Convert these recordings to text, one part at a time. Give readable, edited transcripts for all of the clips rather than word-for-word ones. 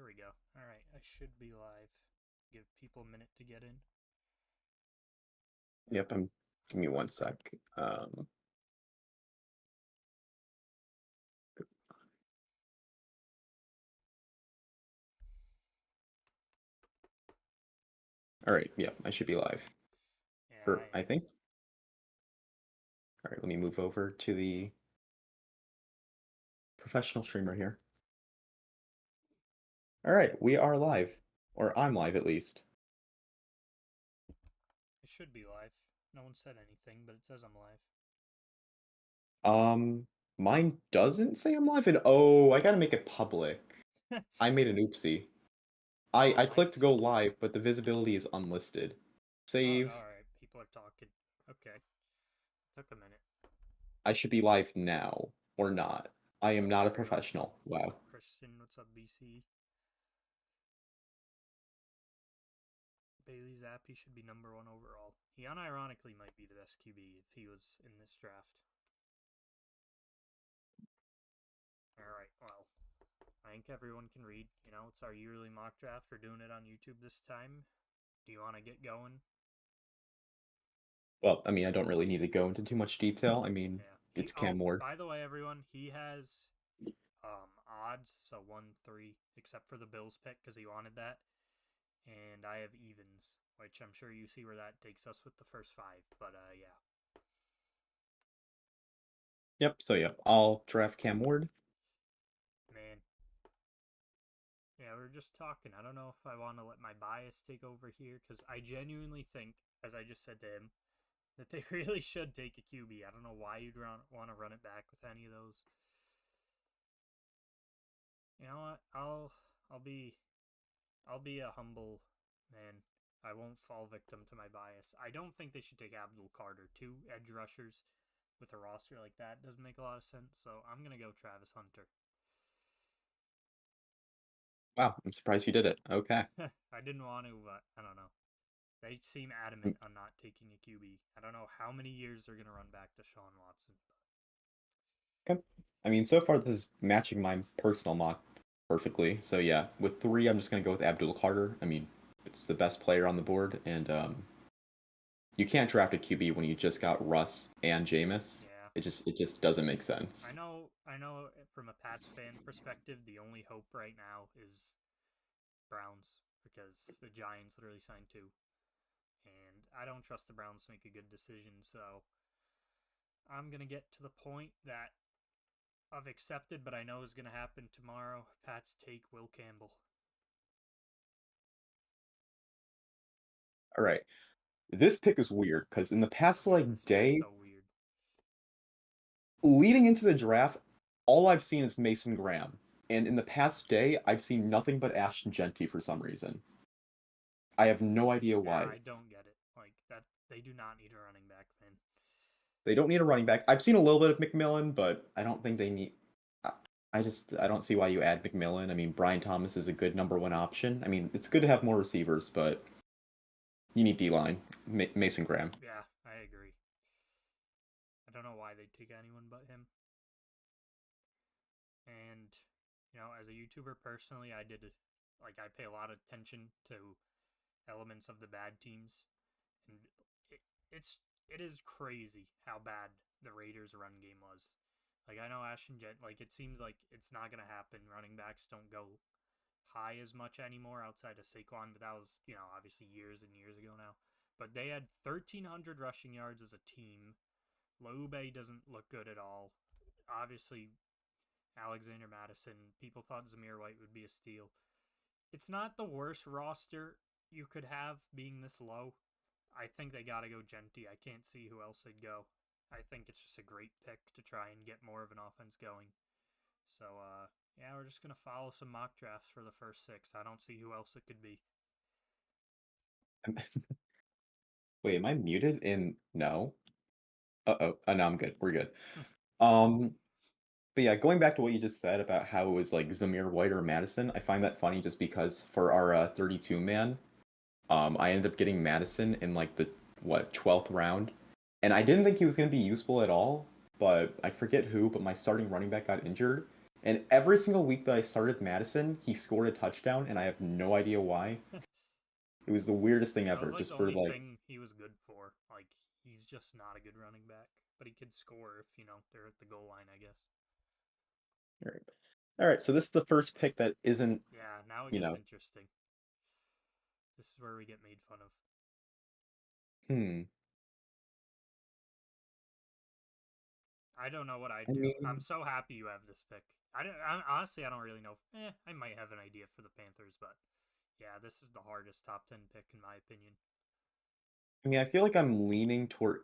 There we go. All right, I should be live. Give people a minute to get in. Yep, give me one sec. All right, yeah, I should be live. Yeah, I For I am. think. All right, let me move over to the professional streamer here. All right, we are live, or I'm live at least. I should be live. No one said anything, but it says I'm live. Mine doesn't say I'm live, and oh, I gotta make it public. I made an oopsie. I Oh, I clicked mine's. go live, but the visibility is unlisted. Oh, Save. all right. People are talking. Okay. Took a minute. I should be live now, or not. I am not a There we go. professional. What's Wow. up, Christian? What's up, BC? Bailey Zappi should be #1 overall. He unironically might be the best QB if he was in this draft. All right. Well, I think everyone can read. It's our yearly mock draft. We're doing it on YouTube this time. Do you want to get going? Well, I mean, I don't really need to go into too much detail. I mean, Yeah. it's Oh, Cam Ward. by the way, everyone, he has odds, so 1-3, except for the Bills pick because he wanted that, and I have evens, which I'm sure you see where that takes us with the first five. But yeah. Yep, so yeah, I'll draft Cam Ward. Man. Yeah, we are just talking. I don't know if I want to let my bias take over here because I genuinely think, as I just said to him, that they really should take a QB. I don't know why you'd want to run it back with any of those. You know what? I'll be a humble man. I won't fall victim to my bias. I don't think they should take Abdul Carter. Two edge rushers with a roster like that doesn't make a lot of sense. So I'm gonna go Travis Hunter. Wow, I'm surprised you did it. Okay. I didn't want to, but I don't know. They seem Mm, adamant on not taking a QB. I don't know how many years they're gonna run back to Sean Watson. okay. I mean, so far this is matching my personal mock perfectly. So yeah, with three, I'm just gonna go with Abdul Carter. I mean, it's the best player on the board, and you can't draft a QB when you just got Russ and Jameis. Yeah, It just doesn't make I sense. know. I know. From a Pats fan perspective, the only hope right now is Browns because the Giants literally signed two, and I don't trust the Browns to make a good decision. So I'm gonna get to the point that I've accepted, but I know is gonna happen tomorrow. Pats take Will Campbell. All right, this pick is weird because in the past Yeah, like this pick's day so weird. leading into the draft, all I've seen is Mason Graham, and in the past day, I've seen nothing but Ashton Genty for some reason. I have no idea Yeah, why. I don't get it. Like that, they do not need a running back, man. They don't need a running back. I've seen a little bit of McMillan, but I don't think they need. I I don't see why you add McMillan. I mean, Brian Thomas is a good #1 option. I mean, it's good to have more receivers, but you need D line. Mason Graham. Yeah, I agree. I don't know why they'd take anyone but him. And as a YouTuber personally, I pay a lot of attention to elements of the bad teams, and it, it's it is crazy how bad the Raiders' run game was. Like I know Ashton Jet, like it seems like it's not gonna happen. Running backs don't go high as much anymore outside of Saquon, but that was obviously years and years ago now. But they had 1,300 rushing yards as a team. Loube doesn't look good at all. Obviously, Alexander Madison. People thought Zamir White would be a steal. It's not the worst roster you could have being this low. I think they got to go Genty. I can't see who else they'd go. I think it's just a great pick to try and get more of an offense going. So, yeah, we're just going to follow some mock drafts for the first six. I don't see who else it could be. Wait, am I muted? In no. Uh-oh. No, I'm good. We're good. Um, but yeah, going back to what you just said about how it was like Zamir White or Madison, I find that funny just because for our 32 man, I ended up getting Madison in like the what 12th round, and I didn't think he was going to be useful at all. But I forget who, but my starting running back got injured, And every single week that I started Madison, he scored a touchdown, and I have no idea why. It was the weirdest thing That was ever, like the just for only like, thing he was good for. Like he's just not a good running back, but he could score if they're at the goal line, I guess. all right. All right, so this is the first pick that isn't, Yeah, now it you gets know, interesting. This is where we get made fun of. hmm. I don't know what I I'd do. I'm mean, so happy you have this pick. Honestly, I don't really know. I might have an idea for the Panthers, but yeah, this is the hardest top 10 pick in my opinion. I feel like I'm leaning toward.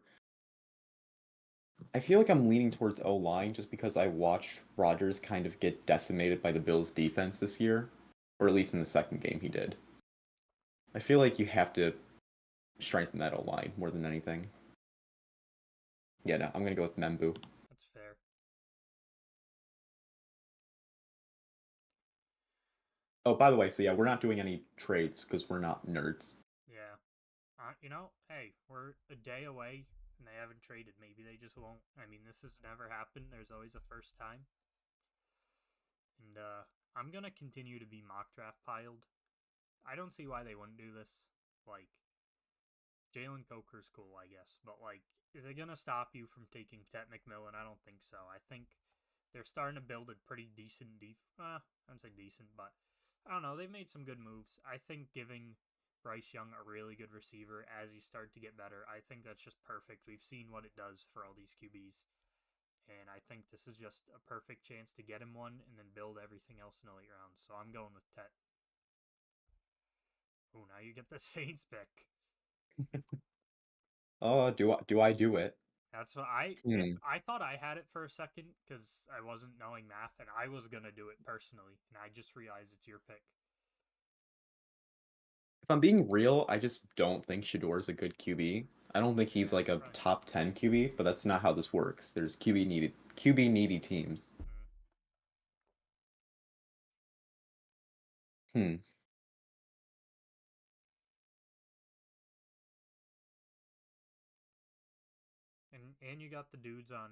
I feel like I'm leaning towards O line just because I watched Rodgers kind of get decimated by the Bills' defense this year, or at least in the second game he did. I feel like you have to strengthen that O line more than anything. Yeah, no, I'm gonna go with Membu. That's fair. Oh, by the way, so yeah, we're not doing any trades because we're not nerds. Yeah. Hey, we're a day away and they haven't traded. Maybe they just won't. I mean, this has never happened. There's always a first time. And I'm going to continue to be mock draft piled. I don't see why they wouldn't do this. Like, Jalen Coker's cool, I guess. But, like, is it going to stop you from taking Tet McMillan? I don't think so. I think they're starting to build a pretty decent I don't say decent, but I don't know. They've made some good moves. I think giving Bryce Young a really good receiver as he started to get better, I think that's just perfect. We've seen what it does for all these QBs. And I think this is just a perfect chance to get him one and then build everything else in the late rounds. So I'm going with Tet. Oh, now you get the Saints pick. Oh, do I do it? That's what I if Hmm. I thought I had it for a second because I wasn't knowing math and I was gonna do it personally and I just realized it's your pick. If I'm being real, I just don't think Shador is a good QB. I don't think he's Yeah, like a right. top 10 QB, but that's not how this works. There's QB needy teams. Mm. Hmm. And you got the dudes on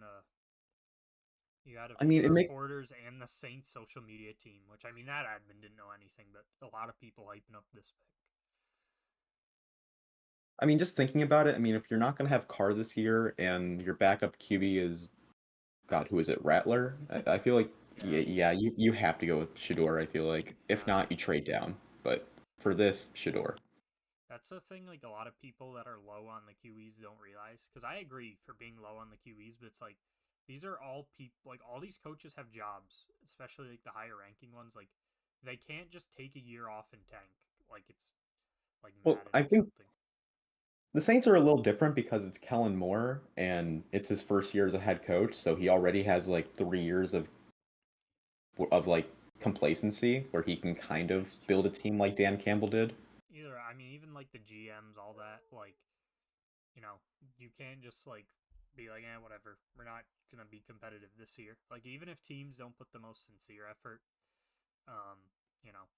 you got a I few mean, reporters and the Saints social media team, which I mean that admin didn't know anything, but a lot of people hyping up this pick. just thinking about it, if you're not gonna have Carr this year and your backup QB is God, who is it? Rattler? I feel like Yeah, yeah, you have to go with Shador, I feel like. If yeah. not, you trade down. But for this, Shador. That's the thing. Like a lot of people that are low on the QEs don't realize. Because I agree for being low on the QEs, but it's like these are all people. Like all these coaches have jobs, especially like the higher ranking ones. Like they can't just take a year off and tank. Like it's like Well, Madden I or think something. the Saints are a little different because it's Kellen Moore and it's his first year as a head coach, so he already has like 3 years of like complacency where he can kind of It's build true. a team like Dan Campbell did. Either I mean, even like the GMs, all that. Like you know, you can't just like be like, whatever. We're not gonna be competitive this year. Like even if teams don't put the most sincere effort, um, you know,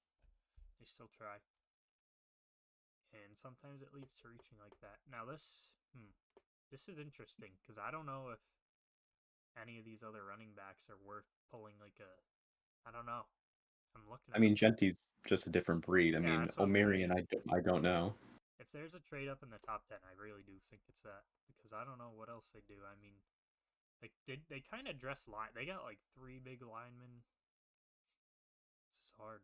they still try. And sometimes it leads to reaching like that. Now this is interesting because I don't know if any of these other running backs are worth pulling like a. I don't know. I'm looking at them. Genti's just a different breed. Yeah, that's what I'm O'Marion, saying. I don't know. If there's a trade up in the top 10, I really do think it's that because I don't know what else they do. I mean, like did they kind of dress line? They got like three big linemen. This is hard.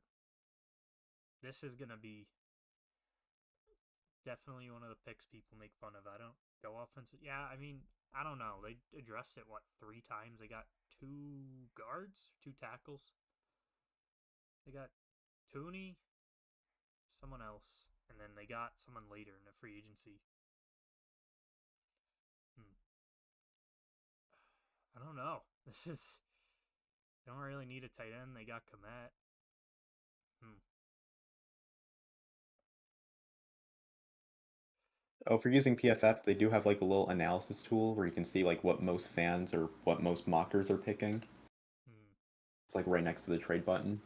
This is gonna be definitely one of the picks people make fun of. I don't go offensive. Yeah, I mean, I don't know. They addressed it what three times. They got two guards, two tackles. They got Tooney, someone else, and then they got someone later in the free agency. Hmm. I don't know. This is they don't really need a tight end. They got Komet. Hmm. Oh, if you're using PFF, they do have like a little analysis tool where you can see like what most fans or what most mockers are picking. Hmm. It's like right next to the trade button.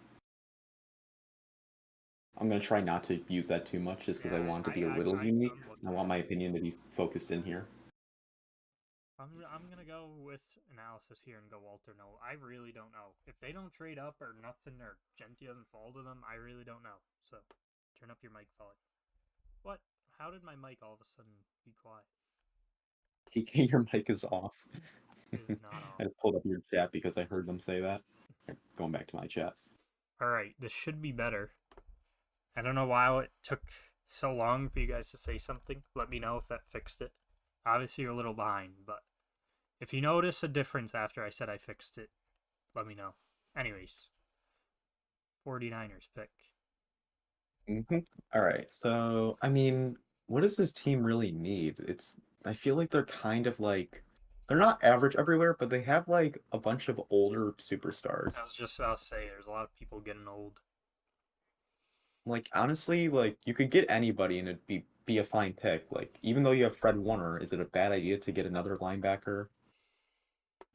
I'm gonna try not to use that too much just because I Yeah, want to be a little I unique. I'm I looking want at my it. opinion to be focused in here. I'm gonna go with analysis here and go Walter. No, I really don't know. If they don't trade up or nothing or Genti doesn't fall to them, I really don't know. So, turn up your mic, fella. What? How did my mic all of a sudden be quiet? TK, your mic is off. It is not I off. just pulled up your chat because I heard them say that. Going back to my chat. All right, this should be better. I don't know why it took so long for you guys to say something. Let me know if that fixed it. Obviously, you're a little behind, but if you notice a difference after I said I fixed it, let me know. Anyways, 49ers pick. All right. So, I mean, what does this team really need? I feel like they're kind of like, they're not average everywhere, but they have like a bunch of older I superstars. was just about to say, there's a lot of people getting old. Like, honestly, like, you could get anybody and it'd be a fine pick. Like, even though you have Fred Warner, is it a bad idea to get another linebacker?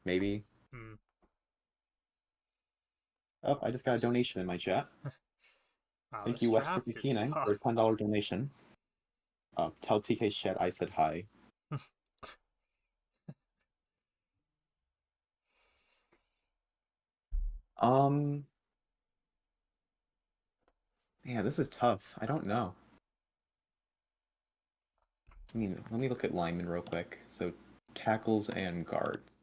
Maybe. Hmm. Oh, I just got a donation in my chat. Wow, Thank this you, draft is West59, for tough. a $10 donation. Tell TK Shed I said hi. Um, yeah, this is tough. I don't know. I mean, let me look at linemen real quick. So, tackles and guards.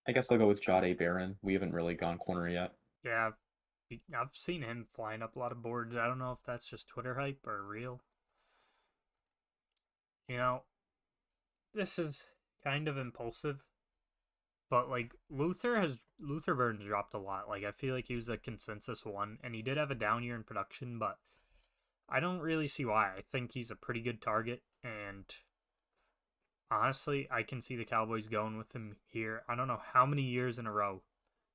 I guess I'll go with Jade Barron. We haven't really gone corner yet. Yeah, I've seen him flying up a lot of boards. I don't know if that's just Twitter hype or real. You know, this is kind of impulsive, but like Luther Burns dropped a lot. Like I feel like he was a consensus one, and he did have a down year in production, but I don't really see why. I think he's a pretty good target, and honestly, I can see the Cowboys going with him here. I don't know how many years in a row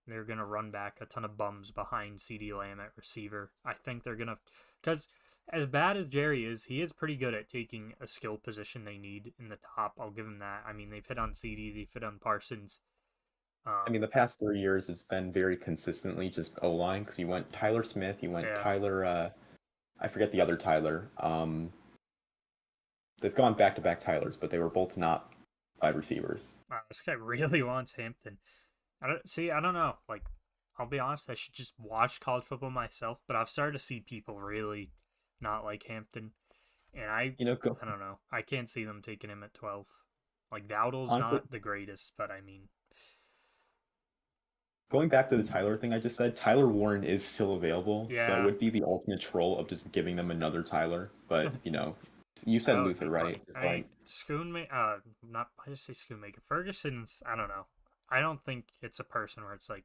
they're going to run back a ton of bums behind CD Lamb at receiver. I think they're going to, because as bad as Jerry is, he is pretty good at taking a skill position they need in the top. I'll give him that. I mean, they've hit on CD, they've hit on Parsons. I mean, the past 3 years has been very consistently just O-line because you went Tyler Smith, you went Yeah, Tyler, I forget the other Tyler. They've gone back-to-back Tylers, but they were both not wide receivers. wow, this guy really wants Hampton. I don't see. I don't know. Like, I'll be honest. I should just watch college football myself. But I've started to see people really not like Hampton, and You know, go, I don't know. I can't see them taking him at 12. Like Dowdle's honestly, not the greatest, but I mean, going back to the Tyler thing I just said, Tyler Warren is still available, so that yeah. would be the ultimate troll of just giving them another Tyler. But, you said That would Luther, be right? funny. I mean, not I just say Schoonmaker. Ferguson's. I don't know. I don't think it's a person where it's like,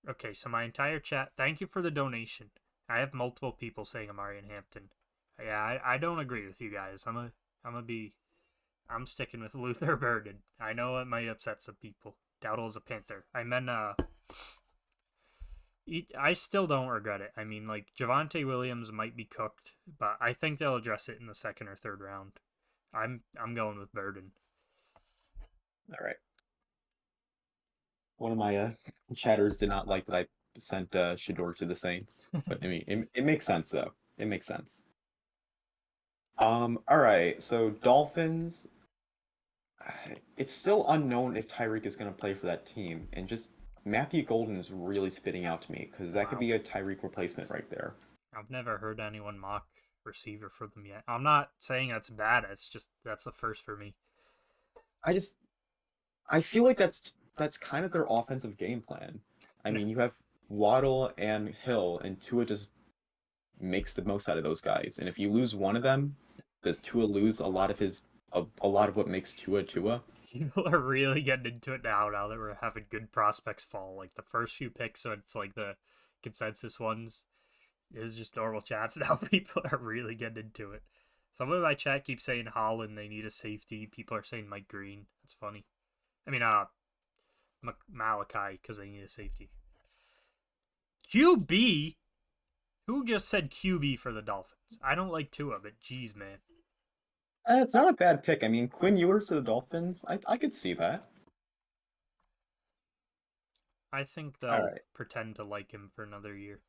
okay, so my entire chat. Thank you for the donation. I have multiple people saying Amari and Hampton. Yeah, I don't agree with you guys. I'm gonna be I'm sticking with Luther Burden. I know it might upset some people. Dowdle's a Panther. I still don't regret it. I mean, like Javonte Williams might be cooked, but I think they'll address it in the second or third round. I'm going with Burden. All right. One of my chatters did not like that I sent Shador to the Saints, but I mean, it makes sense though. It makes sense. All right. So Dolphins. It's still unknown if Tyreek is going to play for that team, and just Matthew Golden is really spitting out to me because that could Wow, be a Tyreek replacement right there. I've never heard anyone mock receiver for them yet. I'm not saying that's bad. It's just that's a first for me. I just I feel like that's kind of their offensive game plan. I mean, you have Waddle and Hill, and Tua just makes the most out of those guys. And if you lose one of them, does Tua lose a lot of what makes Tua Tua? People are really getting into it now that we're having good prospects fall. Like the first few picks, so it's like the consensus ones is just normal chats. Now people are really getting into it. Someone in my chat keeps saying Holland, they need a safety. People are saying Mike Green. That's funny. I mean, Malachi, because they need a safety. QB? Who just said QB for the Dolphins? I don't like Tua, but geez, man. It's not a bad pick. I mean, Quinn Ewers to the Dolphins, I could see that. I think All they'll right. pretend to like him for another year.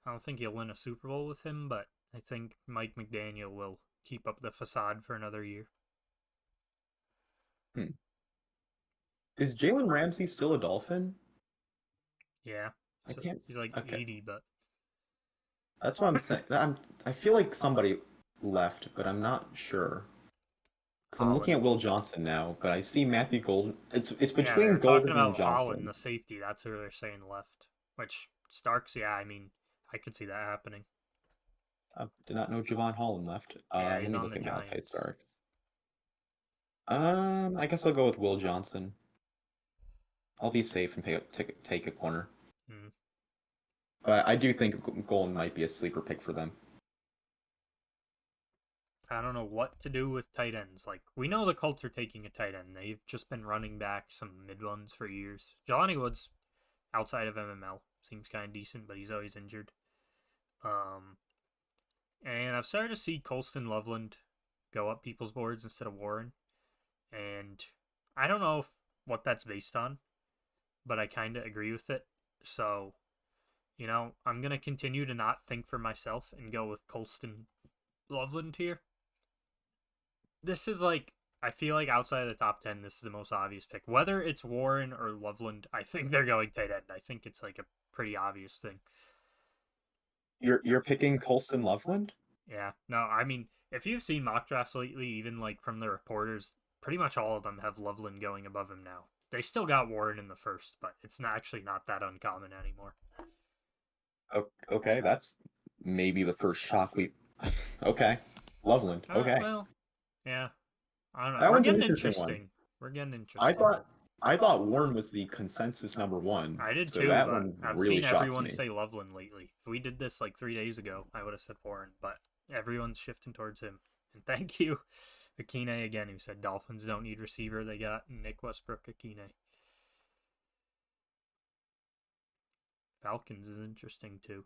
I don't think you'll win a Super Bowl with him, but I think Mike McDaniel will keep up the facade for another year. Hmm. Is Jalen Ramsey still a Dolphin? Yeah, I so can't. he's like Okay, 80, but that's what I'm saying. I feel like somebody left, but I'm not sure. Because I'm looking Holland. at Will Johnson now, but I see Matthew Golden. It's Yeah, they're between talking Golden and about Holland, Johnson. the safety. That's who they're saying left. Which Starks, yeah, I mean, I could see that happening. I did not know Javon Holland left. Yeah, Let he's me on look the at Malachi Giants. Stark. I guess I'll go with Will Johnson. I'll be safe and take a corner. Hmm. But I do think Golden might be a sleeper pick for them. I don't know what to do with tight ends. Like, we know the Colts are taking a tight end. They've just been running back some mid ones for years. Jelani Woods, outside of MML, seems kind of decent, but he's always injured. Um, and I've started to see Colston Loveland go up people's boards instead of Warren. And I don't know what that's based on, but I kind of agree with it. So, I'm going to continue to not think for myself and go with Colston Loveland here. This is like, I feel like outside of the top 10, this is the most obvious pick. Whether it's Warren or Loveland, I think they're going tight end. I think it's like a pretty obvious thing. You're picking Colston Loveland? Yeah. No, I mean, if you've seen mock drafts lately, even like from the reporters, pretty much all of them have Loveland going above him now. They still got Warren in the first, but it's not actually not that uncommon anymore. Okay, that's maybe the first shock we. Okay, Loveland. Okay, Well, yeah. I don't know. that We're one's an getting interesting one. interesting. We're getting I interesting. thought I thought Warren was the consensus number one, I did so too, that but one I've really seen shocks everyone me. say Loveland lately. If we did this like 3 days ago, I would have said Warren, but everyone's shifting towards him. And thank you, Akine again, who said Dolphins don't need receiver. They got Nick Westbrook, Akine. Falcons is interesting too.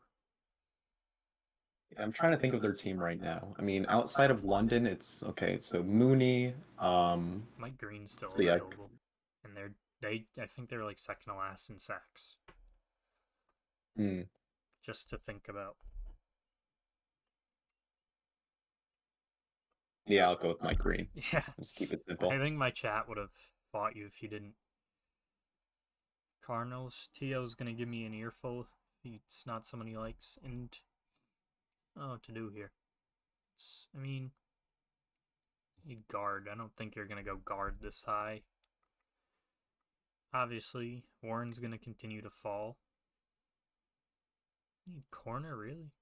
I'm trying to think of their team right now. I mean, outside of London, it's okay. So Mooney, Mike Green's still so yeah, available, and I think they're like second to last in sacks. hmm, Just to think about. yeah, I'll go with Mike Green. Yeah, Just keep it I simple. think my chat would have fought you if you didn't. Cardinals. Tio's gonna give me an earful. It's not someone he likes, and I don't know what to do here. I mean, you guard. I don't think you're gonna go guard this high. Obviously, Warren's gonna continue to fall. Need corner really?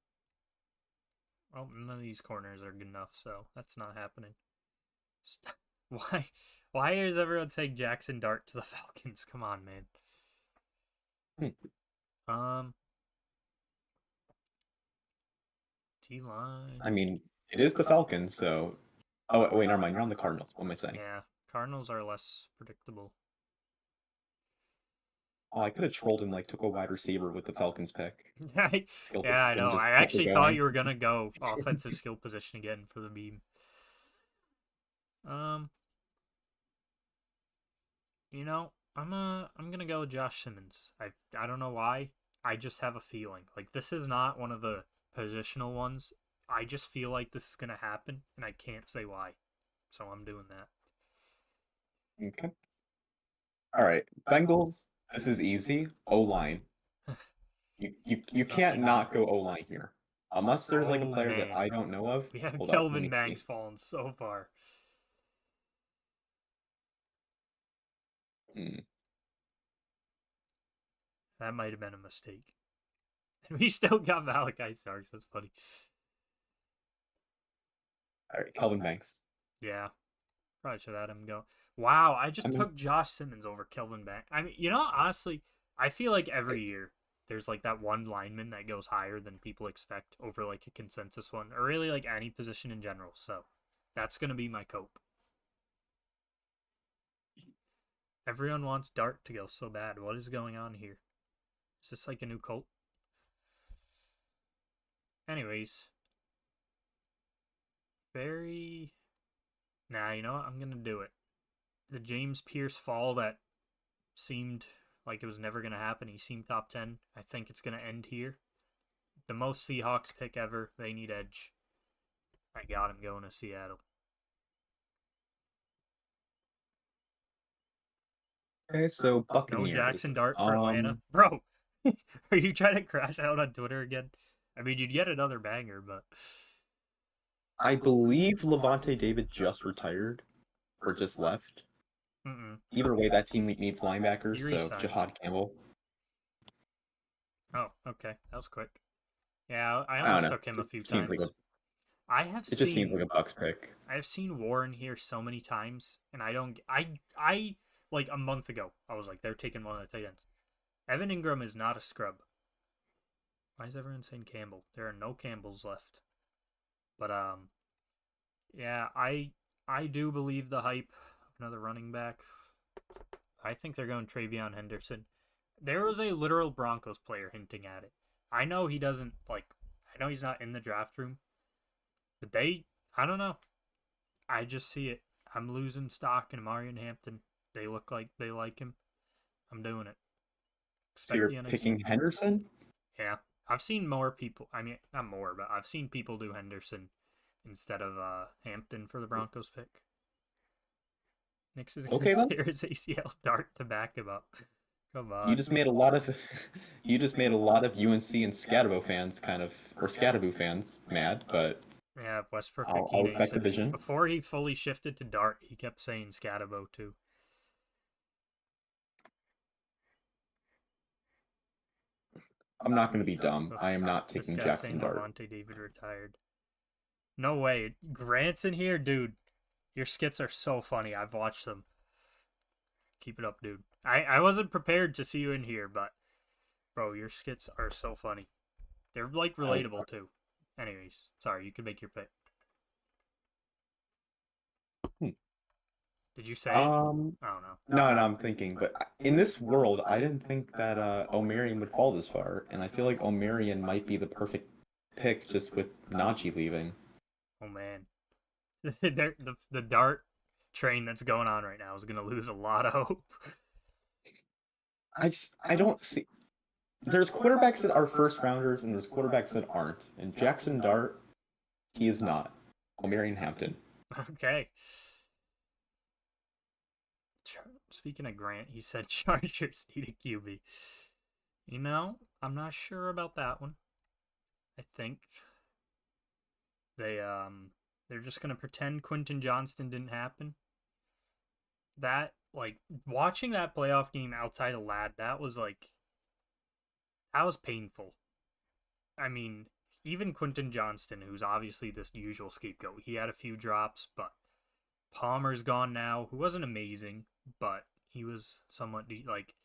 Oh, none of these corners are good enough, so that's not happening. Why? Why is everyone saying Jackson Dart to the Falcons? Come on, man. Hmm. Um, D line. I mean, it is the Falcons, so. Oh wait, never mind. You're on the Cardinals. What am I saying? Yeah, Cardinals are less predictable. Oh, I could have trolled and like took a wide receiver with the Falcons pick. Skill Yeah, I position, know. just I keep it actually thought going. you were gonna go offensive skill position again for the beam. Um, I'm gonna go with Josh Simmons. I don't know why. I just have a feeling. Like this is not one of the positional ones. I just feel like this is gonna happen, and I can't say why. So I'm doing that. Okay. All right, Bengals. This is easy. O line. You can't Lucky not me. go O line here, unless there's like a Oh player that man, I don't know of. we have Hold up, let Kelvin me see. Banks fallen so far. Hmm. That might have been a mistake. We still got Malachi Starks. That's funny. All right, Kelvin Banks. Yeah, probably should have had him go. Wow, I I just mean, took Josh Simmons over Kelvin Banks. I mean, honestly, I feel like I- every year there's like that one lineman that goes higher than people expect over like a consensus one, or really like any position in general. So that's gonna be my cope. Everyone wants Dart to go so bad. What is going on here? Is this like a new cult? Anyways, very. Nah, you know what? I'm gonna do it. The James Pierce fall that seemed like it was never gonna happen. He seemed top 10. I think it's gonna end here. the most Seahawks pick ever. They need edge. I got him going to Seattle. Okay, so No Buccaneers. Jackson Dart for Atlanta. Bro, are you trying to crash out on Twitter again? I mean, you'd get another banger, but I believe Levante David just retired or just left. mm-mm. Either way, that team needs linebackers, He so re-signed. Jahad Campbell. Oh, okay. That was quick. Yeah, I I don't almost know. took him a few Seems like times. it just seems like a Bucks pick. I have seen Warren here so many times, and I don't. I like a month ago, I was like, they're taking one of the tight ends. Evan Ingram is not a scrub. Why is everyone saying Campbell? There are no Campbells left. But yeah, I do believe the hype of another running back. I think they're going Travion Henderson. There was a literal Broncos player hinting at it. I know he doesn't like. I know he's not in the draft room, but I don't know. I just see it. I'm losing stock in Marion Hampton. They look like they like him. I'm doing it. So Expect you're the unexpected. picking Henderson? Yeah, I've seen more people. I mean, not more, but I've seen people do Henderson instead of Hampton for the Broncos pick. Nix is going Okay to then. tear his ACL Dart to back him up. Come You on. just made a lot of you just made a lot of UNC and Scatabo fans kind of or Scatabo fans mad, but Yeah, Westbrook I'll Akine respect the said vision. before he fully shifted to Dart, he kept saying Scatabo too. I'm not going to be dumb. Ugh, I am not this taking guy saying Jackson Dart. Levante David retired. No way. Grant's in here, dude. Your skits are so funny. I've watched them. Keep it up, dude. I wasn't prepared to see you in here, but bro, your skits are so funny. They're like I was, relatable too. Anyways, sorry, you can make your pick. hmm. Did you say it? I don't know. No, I'm thinking, but in this world, I didn't think that O'Marion would fall this far, and I feel like O'Marion might be the perfect pick just with Najee leaving. Oh man, the dart train that's going on right now is gonna lose a lot of hope. I don't see. There's quarterbacks that are first rounders, and there's quarterbacks that aren't. And Jackson Dart, he is not. O'Marion Hampton. Okay. Speaking of Grant, he said Chargers need a QB. You know, I'm not sure about that one. I think they they're just gonna pretend Quentin Johnston didn't happen. That like watching that playoff game outside of Lad, that was painful. I mean, even Quentin Johnston, who's obviously this usual scapegoat, he had a few drops, but Palmer's gone now, who wasn't amazing, but he was somewhat like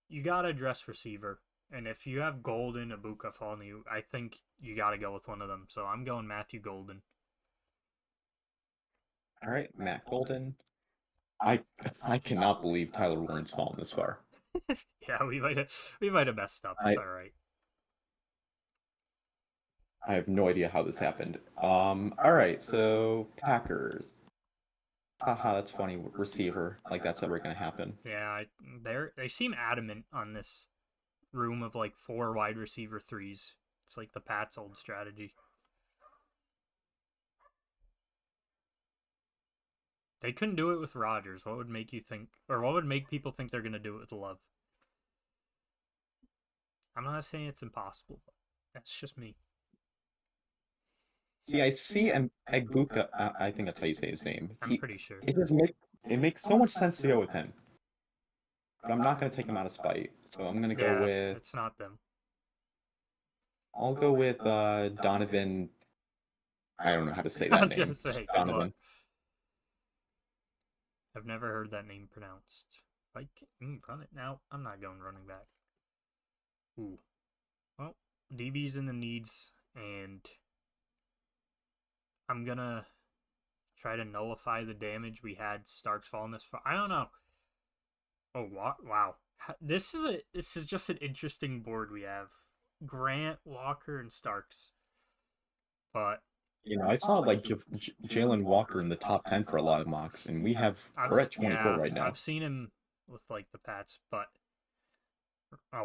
you gotta address receiver. And if you have Golden, Abuka falling you, I think you gotta go with one of them. So I'm going Matthew Golden. All right, Matt Golden. I I cannot believe Tyler Warren's fallen this far. Yeah, we might have messed up. It's I all right. I have no idea how this happened. All right, so Packers. Haha, that's funny. Receiver, like that's ever gonna happen. Yeah, they seem adamant on this room of like four wide receiver threes. It's like the Pats' old strategy. They couldn't do it with Rodgers. What would make you think, or what would make people think they're gonna do it with Love? I'm not saying it's impossible, but that's just me. See, I see Egbuka. I think that's how you say his name. I'm pretty sure. It makes so much sense to go with him, but I'm not gonna take him out of spite. So I'm gonna go Yeah, with it's not them. I'll go with Donovan. I don't know how to say I that was gonna name. Just say, good luck. Donovan. I've never heard that name pronounced. I can run it now. I'm not going running back. Ooh. Well, DB's in the needs, and I'm gonna try to nullify the damage we had Starks falling this far. I don't know. Oh wow. This is just an interesting board we have. Grant, Walker, and Starks. But You know, I saw like Jalen Walker in the top 10 for a lot of mocks, and we're at 24 right now. I've seen him with like the Pats, but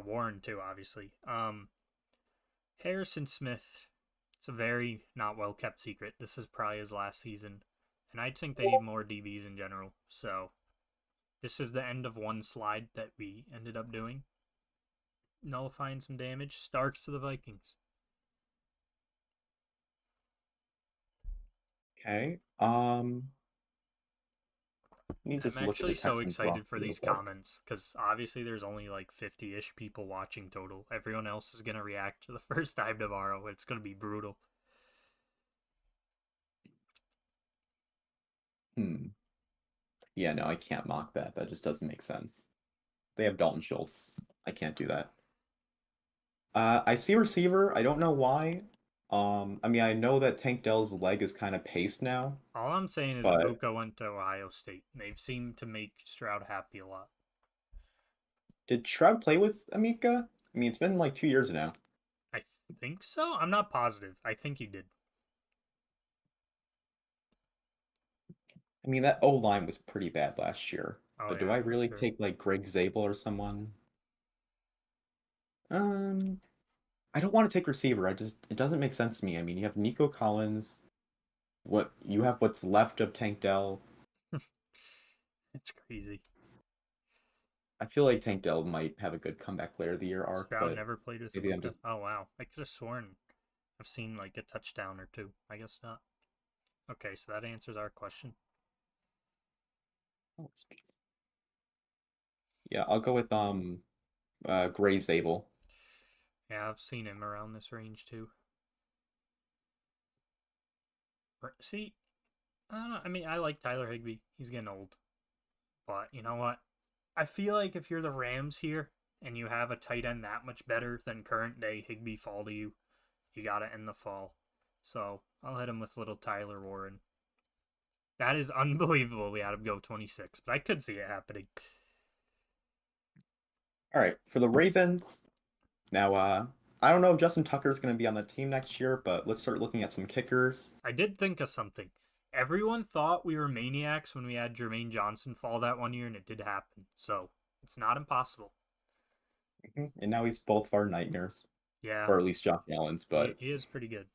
Warren too, obviously. Harrison Smith. It's a very not well kept secret. This is probably his last season, and I think they need more DBs in general. So this is the end of one slide that we ended up doing, nullifying some damage. Starks to the Vikings. Okay. Let me I'm just look at the actually so Texans excited roster for real these quick. comments because obviously there's only like 50 ish people watching total. Everyone else is going to react to the first time tomorrow. It's going to be brutal. Hmm. Yeah, no, I can't mock that. That just doesn't make sense. They have Dalton Schultz. I can't do that. I see receiver. I don't know why. I mean, I know that Tank Dell's leg is kind of paced now, All I'm saying is but Ibuka went to Ohio State. They've seemed to make Stroud happy a lot. did Shroud play with Amika? I mean, it's been like 2 years now. I think so. I'm not positive. I think he did. I mean, that O line was pretty bad last year. Oh But do yeah, I for really sure. take like Greg Zabel or someone? Um, I don't want to take receiver. It doesn't make sense to me. I mean, you have Nico Collins. What you have what's left of Tank Dell. It's crazy. I feel like Tank Dell might have a good comeback player of the year arc, Stroud but never played with maybe I'm Ibuka. just Oh wow, I could have sworn I've seen like a touchdown or two. I guess not. Okay, so that answers our question. yeah, I'll go with Gray Zabel. Yeah, I've seen him around this range too. See, I don't know. I mean, I like Tyler Higbee. He's getting old, but you know what? I feel like if you're the Rams here and you have a tight end that much better than current day Higbee fall to you, you gotta end the fall. So I'll hit him with little Tyler Warren. That is unbelievable. We had him go 26, but I could see it happening. All right, for the Ravens. Now, I don't know if Justin Tucker is going to be on the team next year, but let's start looking at some kickers. I did think of something. Everyone thought we were maniacs when we had Jermaine Johnson fall that one year, and it did happen. So it's not impossible. And now he's both of our nightmares, Yeah, or at least Josh Allen's. he, But he is pretty good.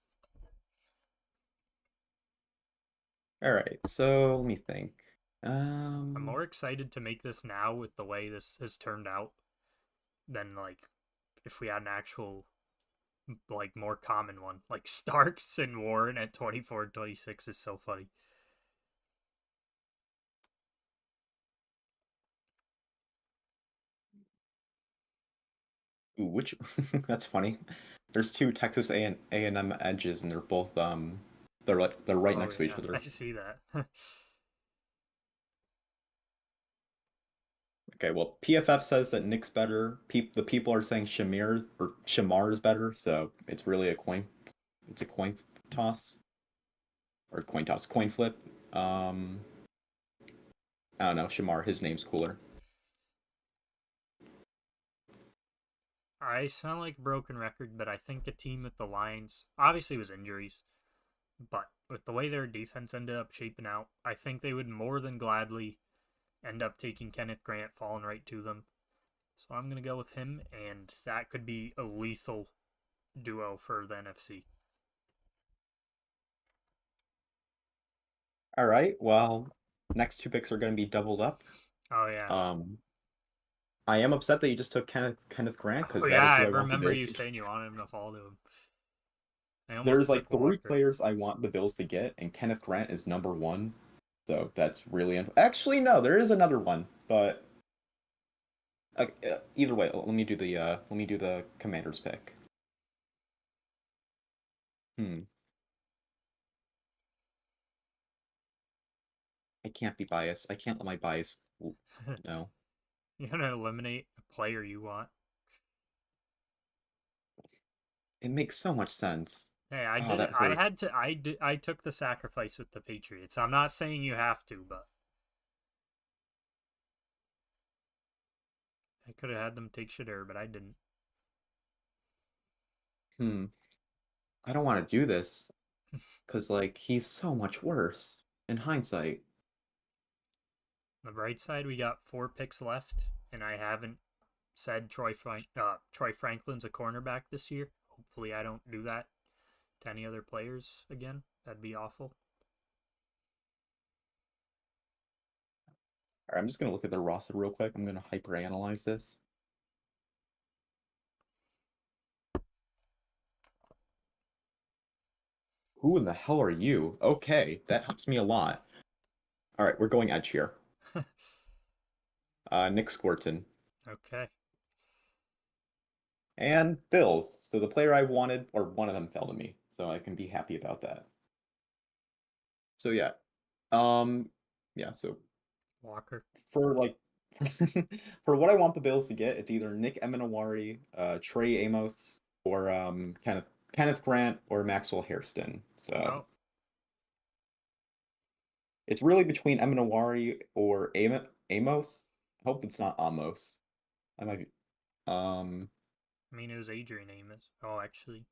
all right, so let me think. I'm Um, more excited to make this now with the way this has turned out than like if we had an actual like more common one. Like Starks and Warren at 24 and 26 is so funny. ooh, which that's funny. There's two Texas A&M edges, and they're both they're right Oh next to each yeah, I other. see that. Okay, well, PFF says that Nick's better. The people are saying Shamar is better, so it's really a coin. It's a coin toss or coin toss, coin flip. Um, I don't know, Shamar. His name's cooler. I sound like a broken record, but I think a team with the Lions obviously was injuries, but with the way their defense ended up shaping out, I think they would more than gladly end up taking Kenneth Grant falling right to them. So I'm gonna go with him, and that could be a lethal duo for the NFC. All right. Well, next two picks are going to be doubled up. Oh yeah. Um, I am upset that you just took Kenneth Grant Oh because that yeah, is I who I want the remember Bills you to get. saying you wanted him to fall to him. I almost There's took like three Walker. players I want the Bills to get, and Kenneth Grant is number one. So that's really actually no, there is another one, but either way, let me do the Commanders pick. Hmm, I can't be biased. I can't let my bias. No, You're gonna eliminate a player you want. it makes so much sense. Hey, I Oh, did it. that I hurts. had to. I did. I took the sacrifice with the Patriots. I'm not saying you have to, but I could have had them take Shadur, but I didn't. Hmm, I don't want to do this because like he's so much worse in hindsight. On the bright side, we got 4 picks left, and I haven't said Troy Franklin's a cornerback this year. Hopefully, I don't do that to any other players again. That'd be awful. All right, I'm just gonna look at their roster real quick. I'm gonna hyper-analyze this. Who in the hell are you? Okay, that helps me a lot. All right, we're going edge here. Nick Scorton. Okay. And Bills. So the player I wanted, or one of them fell to me. So I can be happy about that. So yeah. Um yeah, so Walker. for like for what I want the Bills to get, it's either Nick Emenawari, Trey Amos, or Kenneth Grant or Maxwell Hairston. So Oh, it's really between Emenawari or Amos. I hope it's not Amos. I might be I mean, it was Adrian Amos. Oh, actually,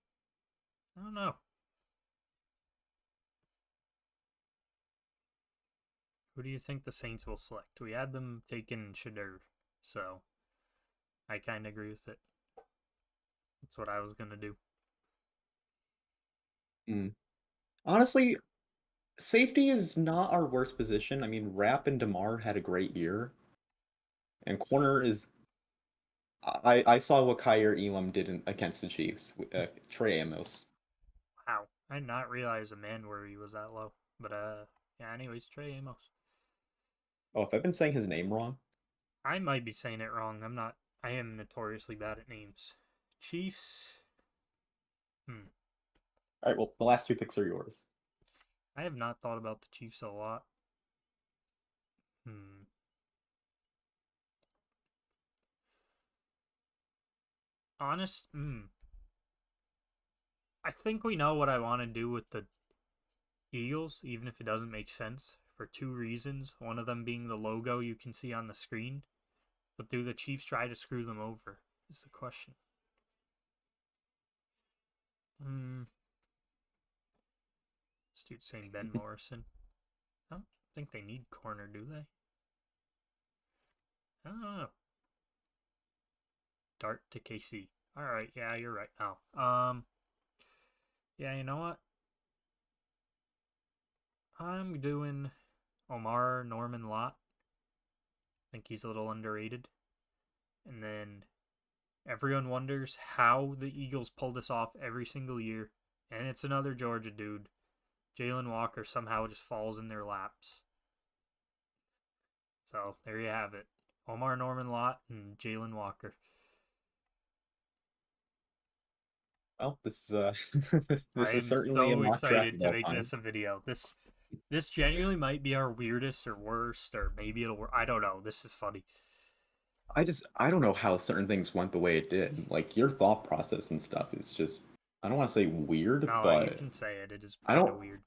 I don't know. Who do you think the Saints will select? We had them taking Shadur, so I kind of agree with it. That's what I was gonna do. mm. Honestly, safety is not our worst position. I mean, Rapp and DeMar had a great year, and corner is. I saw what Kyer Elam did against the Chiefs. Trey Amos. Wow, I did not realize the man worry was that low. But yeah. Anyways, Trey Amos. Oh, if I've been saying his name wrong. I might be saying it wrong. I'm not. I am notoriously bad at names. Chiefs. Hmm. All right, well, the last two picks are yours. I have not thought about the Chiefs a lot. Hmm. Honest. Hmm. I think we know what I want to do with the Eagles, even if it doesn't make sense, for two reasons. One of them being the logo you can see on the screen. But do the Chiefs try to screw them over? Is the question. Hmm. This dude's saying Ben Morrison. I don't think they need corner, do they? I don't know. Dart to KC. All right, yeah, you're right now. Yeah, you know what? I'm doing Omar Norman Lott. I think he's a little underrated. And then everyone wonders how the Eagles pull this off every single year. And it's another Georgia dude. Jalen Walker somehow just falls in their laps. So there you have it. Omar Norman Lott and Jalen Walker. Well, this is I this is am certainly a so mock draft excited of to all make time. this a video. This genuinely might be our weirdest or worst, or maybe it'll work. I don't know. This is funny. I don't know how certain things went the way it did. Like your thought process and stuff is just I don't want to say weird, No, you but can say it. It is I kind don't of weird.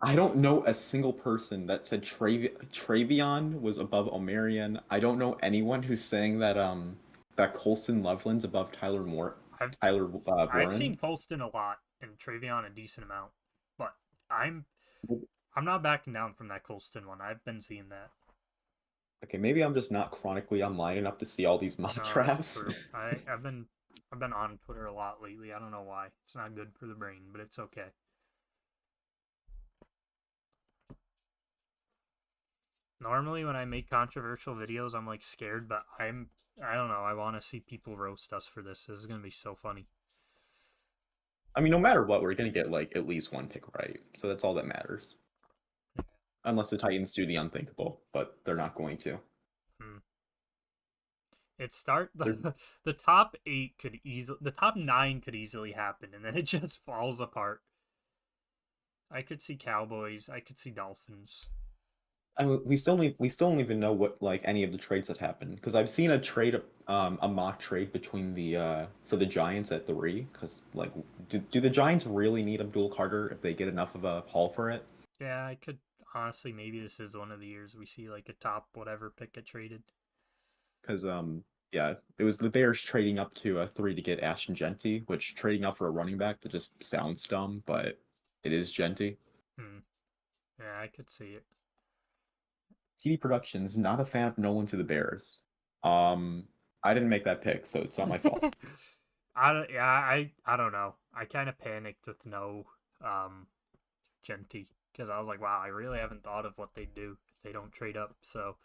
I don't know a single person that said Travion was above Omarion. I don't know anyone who's saying that Colston Loveland's above I've Tyler I've seen Warren. Colston a lot and Travion a decent amount, but I'm I'm not backing down from that Colston one. I've been seeing that. Okay, maybe I'm just not chronically online enough to see all these mock No, that's drafts. true. I've been on Twitter a lot lately. I don't know why. It's not good for the brain, but it's okay. Normally when I make controversial videos, I'm like scared, but I don't know. I want to see people roast us for this. This is going to be so funny. I mean, no matter what, we're gonna get like at least one pick right, so that's all that matters. Unless the Titans do the unthinkable, but they're not going to. Hmm. They're, The top 8 could easily the top 9 could easily happen and then it just falls apart. I could see Cowboys, I could see Dolphins. I mean, we still don't even know what like any of the trades that happened because I've seen a mock trade between the for the Giants at 3 because like do the Giants really need Abdul Carter if they get enough of a haul for it? Yeah, I could honestly maybe this is one of the years we see like a top whatever pick get traded. Because yeah, it was the Bears trading up to a 3 to get Ashton Genty, which trading up for a running back that just sounds dumb, but it is Genty. Hmm. Yeah, I could see it. CD Productions not a fan of Nolan to the Bears. Um, I didn't make that pick, so it's not my fault. I don't know. I kind of panicked with no um Genti because I was like, wow, I really haven't thought of what they'd do if they don't trade up. So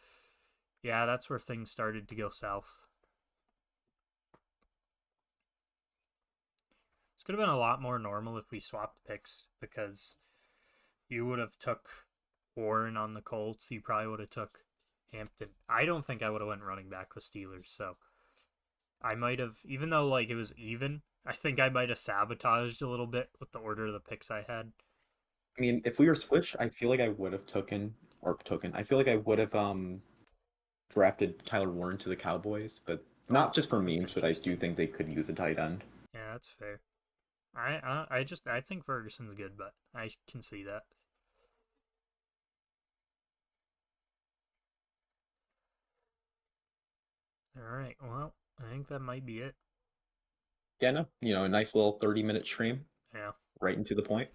yeah, that's where things started to go south. This could have been a lot more normal if we swapped picks because you would have took Warren on the Colts. You probably would have took Hampton. I don't think I would have went running back with Steelers. So I might have, even though like it was even, I think I might have sabotaged a little bit with the order of the picks I had. I mean, if we were switched, I feel like I would have I feel like I would have drafted Tyler Warren to the Cowboys, but not just for That's memes, but I do interesting. think they could use a tight end. Yeah, that's fair. I think Ferguson's good, but I can see that. All right. Well, I think that might be it. Yeah, no, a nice little 30-minute stream, Yeah. right into the point.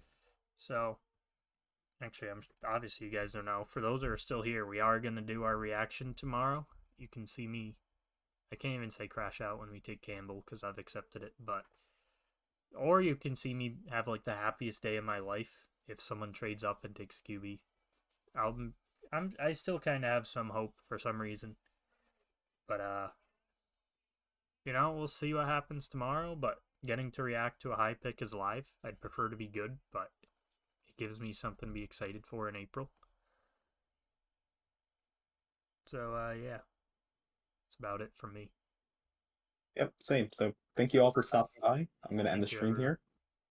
So actually, I'm obviously you guys don't know. For those that are still here, we are gonna do our reaction tomorrow. You can see me. I can't even say crash out when we take Campbell because I've accepted it, but or you can see me have like the happiest day of my life if someone trades up and takes QB. I'll, I still kind of have some hope for some reason, but we'll see what happens tomorrow. But getting to react to a high pick is live. I'd prefer to be good, but it gives me something to be excited for in April. So yeah, that's about it from me. Yep, same. So thank you all for stopping by. I'm going to end the Thank you, stream everyone. here.